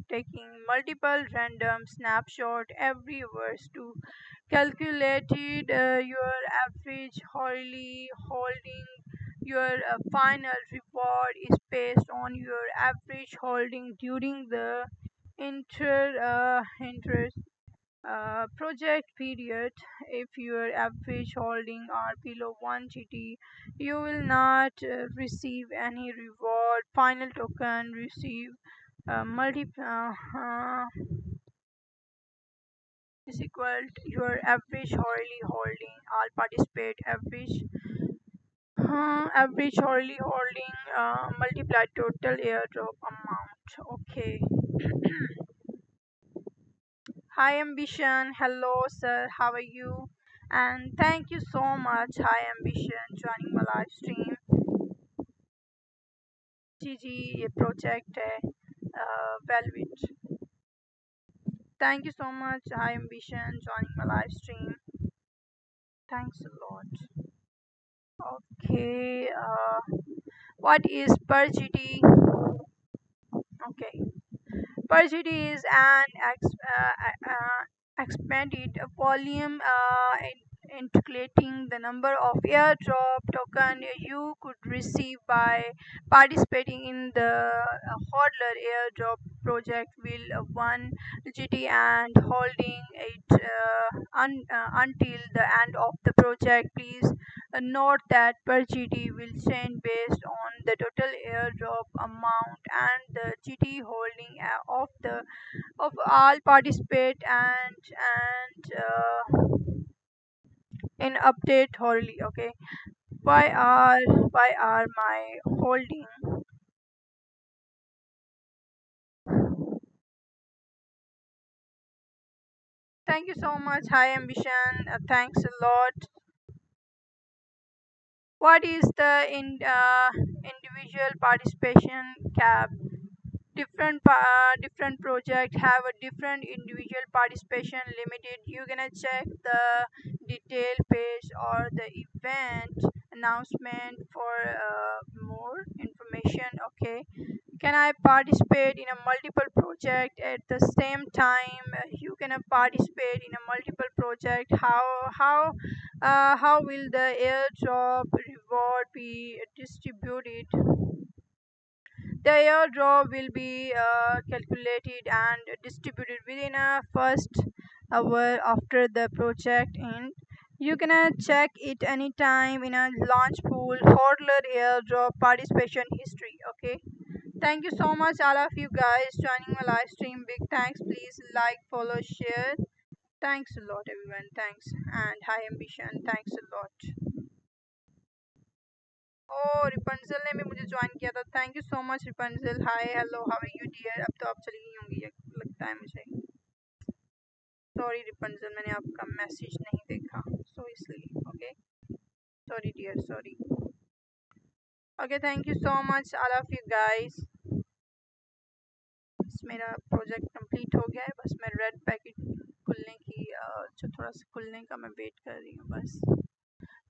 taking multiple random snapshot every verse to calculated your average hourly holding. Your final reward is based on your average holding during the interest project period. If your average holding are below 1 GT, you will not receive any reward. Final token receive multi is equal to your average hourly holding. All participate average hourly holding multiply total airdrop amount. Okay. Hi Ambition, hello sir, how are you? And thank you so much, Hi Ambition, joining my live stream. GG ये project है Velvet. Thank you so much, Hi Ambition, joining my live stream. Thanks a lot. Okay, what is per GT? Okay, per GT is an expanded volume indicating the number of airdrop token you could receive by participating in the hodler airdrop project will one GT and holding it until the end of the project. Please note that per GT will change based on the total airdrop amount and the GT holding of all participate and in update thoroughly. Okay, why are my holding? Thank you so much. Hi Ambition. Thanks a lot. What is the individual participation cap? Different project have a different individual participation limited. You gonna check the detail page or the event announcement for more information. Okay, can I participate in a multiple project at the same time? You can participate in a multiple project. How will the airdrop reward be distributed? The airdrop will be calculated and distributed within a first hour after the project end. You can check it anytime in a launch pool hodler airdrop participation history. Okay, thank you so much all of you guys joining my live stream. Big thanks. Please like, follow, share. Thanks a lot everyone. Thanks, and hi Ambition. Thanks a lot. ओ रिपंजल ने भी मुझे join किया था। Thank you so much Ripanjal. Hi hello how are you dear? अब तो आप चली गई होंगी लगता है मुझे। सॉरी रिपंजल, मैंने आपका मैसेज नहीं देखा सो इसलिए। Okay sorry dear, sorry. Okay thank you so much all of you guys. बस मेरा प्रोजेक्ट कंप्लीट हो गया है। बस मैं रेड पैकेट खुलने की जो थोड़ा सा खुलने का मैं वेट कर रही हूँ बस।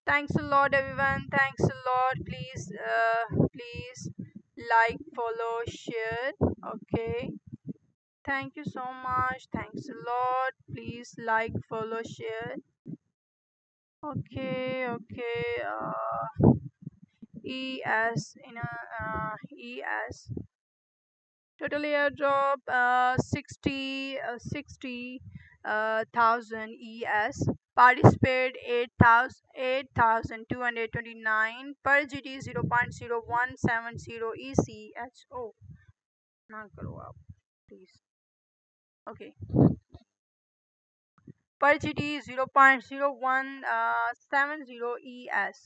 Thanks a lot everyone. Thanks a lot. Please like, follow, share. Okay, thank you so much. Thanks a lot. Please like, follow, share. Okay. ES in a ES total airdrop 60,000 ES. Participate 8,229 per GT 0.0170 ECHO. ना करो आप please. Okay, per GT 0.0170 ES.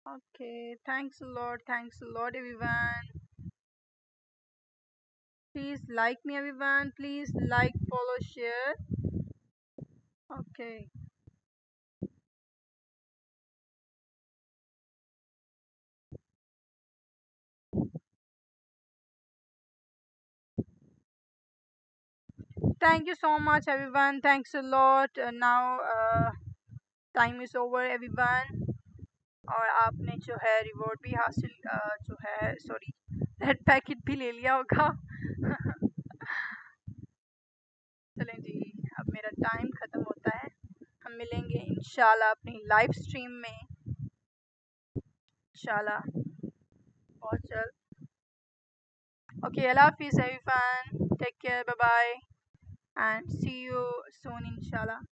Okay, thanks a lot. Thanks a lot everyone. Please like me everyone. Please like, follow, share. Okay. Thank you so much everyone. Thanks a lot. Now time is over everyone. और आपने जो है reward भी हासिल जो है sorry red packet भी ले लिया होगा। चलें जी, अब मेरा टाइम ख़त्म होता है। हम मिलेंगे इंशाल्लाह अपनी लाइव स्ट्रीम में इंशाल्लाह बहुत जल्द। ओके, अल्लाह हाफिज़ everyone, take care, bye bye and see you soon इंशाल्लाह।